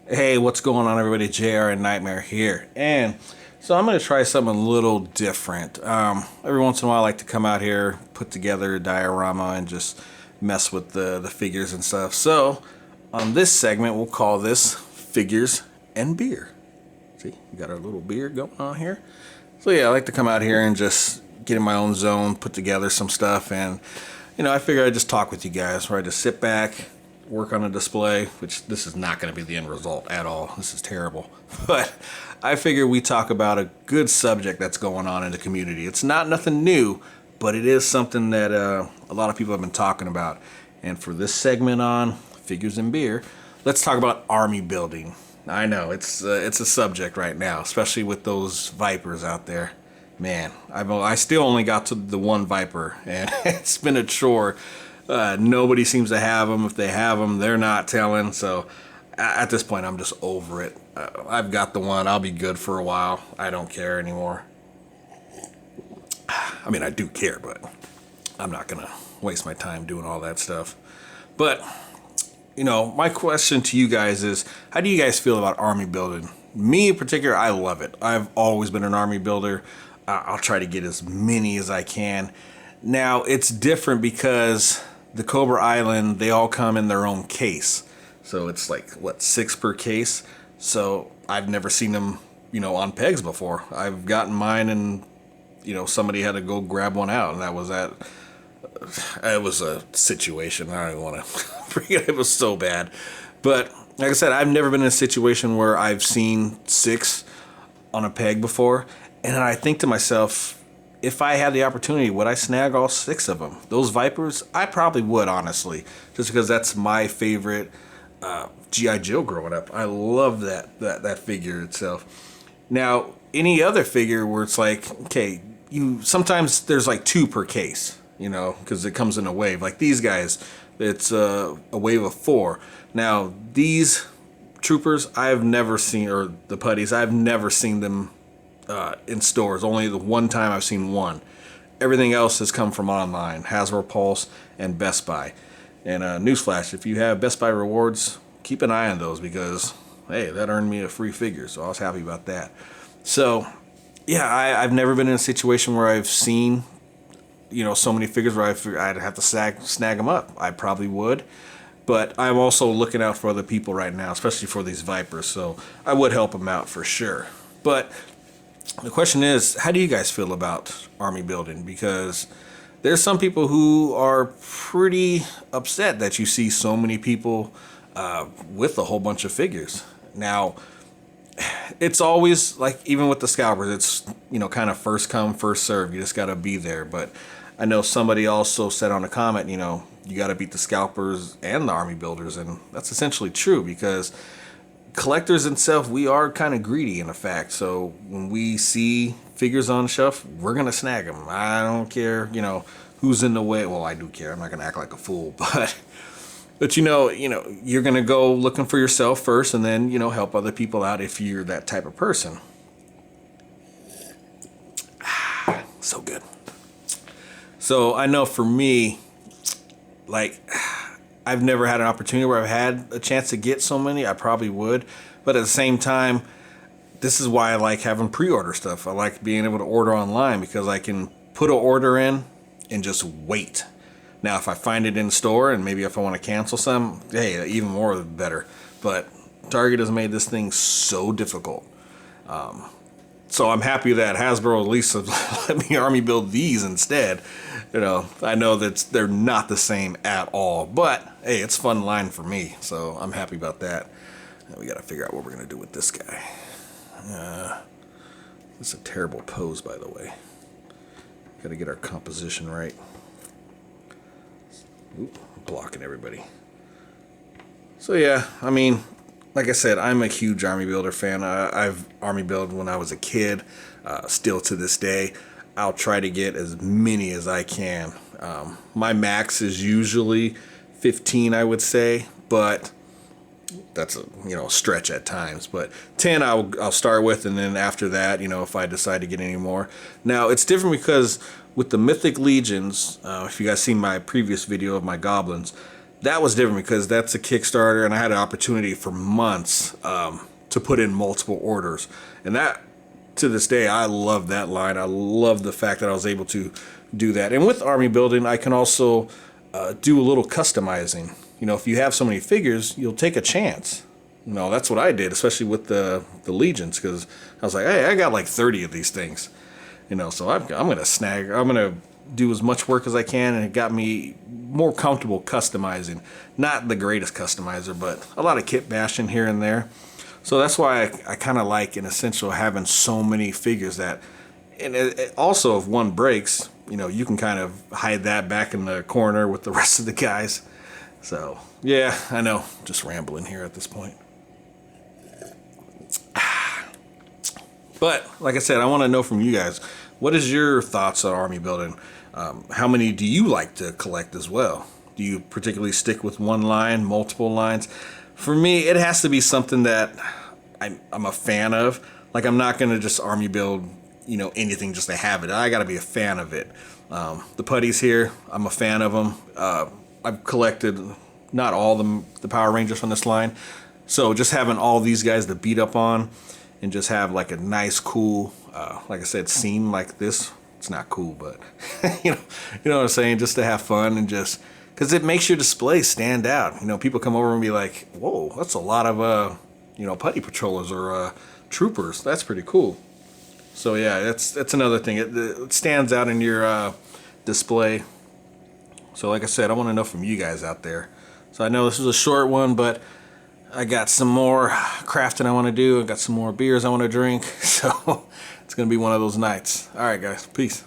Hey, what's going on, everybody? JR and Nightmare here. And so I'm going to try something a little different. Every once in a while, I like to come out here, put together a diorama, and just mess with the figures and stuff. So on this segment, we'll call this Figures and Beer. See, we got our little beer going on here. So yeah, I like to come out here and just get in my own zone, put together some stuff, and I figure I'd just talk with you guys, where I just sit back, work on a display, which this is not going to be the end result at all. This is terrible. But I figure we talk about a good subject that's going on in the community. It's not nothing new, but it is something that a lot of people have been talking about. And for this segment on Figures and Beer, let's talk about army building. I know it's a subject right now, especially with those Vipers out there. Man, I still only got to the one Viper, and it's been a chore. Nobody seems to have them. If they have them, they're not telling. So at this point, I'm just over it. I've got the one. I'll be good for a while. I don't care anymore. I mean, I do care, but I'm not going to waste my time doing all that stuff. But my question to you guys is, how do you guys feel about army building? Me in particular, I love it. I've always been an army builder. I'll try to get as many as I can. Now, it's different because the Cobra Island, they all come in their own case. So it's like, 6 per case? So I've never seen them, on pegs before. I've gotten mine and, somebody had to go grab one out, and that was that. It was a situation. I don't even want to forget. It was so bad. But like I said, I've never been in a situation where I've seen 6 on a peg before. And I think to myself, if I had the opportunity, would I snag all 6 of them? Those Vipers, I probably would, honestly. Just because that's my favorite G.I. Joe growing up. I love that figure itself. Now, any other figure where it's like, okay, sometimes there's like 2 per case. Because it comes in a wave. Like these guys, it's a wave of 4. Now, these troopers, I've never seen, or the putties, I've never seen them in stores. Only the one time I've seen one. Everything else has come from online, Hasbro Pulse and Best Buy. And newsflash, if you have Best Buy rewards, keep an eye on those because, hey, that earned me a free figure, so I was happy about that. So, yeah, I've never been in a situation where I've seen so many figures where I figure I'd have to snag them up. I probably would. But I'm also looking out for other people right now, especially for these Vipers. So I would help them out for sure. But the question is, how do you guys feel about army building? Because there's some people who are pretty upset that you see so many people with a whole bunch of figures. Now, it's always like, even with the scalpers, it's kind of first come first serve. You just got to be there. But I know somebody also said on a comment, you got to beat the scalpers and the army builders, and that's essentially true because collectors themselves, we are kind of greedy in effect. So when we see figures on the shelf, we're gonna snag them. I don't care who's in the way. Well, I do care. I'm not gonna act like a fool, but you're gonna go looking for yourself first, and then help other people out if you're that type of person. So good. So I know for me, like, I've never had an opportunity where I've had a chance to get so many. I probably would, but at the same time, this is why I like having pre-order stuff. I like being able to order online because I can put an order in and just wait. Now, if I find it in store and maybe if I want to cancel some, hey, even more better. But Target has made this thing so difficult. So I'm happy that Hasbro at least let me army build these instead. I know that they're not the same at all, but hey, it's fun line for me, so I'm happy about that. Now we got to figure out what we're gonna do with this guy. It's a terrible pose, by the way. Got to get our composition right. Oop, blocking everybody. So yeah, I mean, like I said, I'm a huge army builder fan. I've army built when I was a kid, still to this day. I'll try to get as many as I can. My max is usually 15, I would say, but that's a stretch at times. But 10 I'll start with, and then after that, if I decide to get any more. Now it's different because with the Mythic Legions, if you guys seen my previous video of my goblins, that was different because that's a Kickstarter, and I had an opportunity for months to put in multiple orders. And that, to this day, I love that line. I love the fact that I was able to do that. And with army building, I can also do a little customizing. You know, if you have so many figures, you'll take a chance. You know, that's what I did, especially with the legions, because I was like, hey, I got like 30 of these things. You know, so I'm gonna do as much work as I can, and it got me more comfortable customizing. Not the greatest customizer, but a lot of kit bashing here and there. So that's why I kind of like, in essential, having so many figures that, and it also, if one breaks, you know, you can kind of hide that back in the corner with the rest of the guys. So yeah, I know, just rambling here at this point. But like I said, I want to know from you guys, what is your thoughts on army building? How many do you like to collect as well? Do you particularly stick with one line, multiple lines? For me, it has to be something that I'm a fan of. Like, I'm not going to just army build, you know, anything just to have it. I got to be a fan of it. The putties here, I'm a fan of them. I've collected not all the Power Rangers from this line. So just having all these guys to beat up on and just have like a nice, cool, like I said, scene like this. It's not cool, but you know what I'm saying? Just to have fun and just, because it makes your display stand out. You know, people come over and be like, whoa, that's a lot of, you know, putty patrollers or troopers. That's pretty cool. So yeah, that's another thing. It stands out in your display. So like I said, I want to know from you guys out there. So I know this was a short one, but I got some more crafting I want to do. I got some more beers I want to drink. So it's going to be one of those nights. All right, guys. Peace.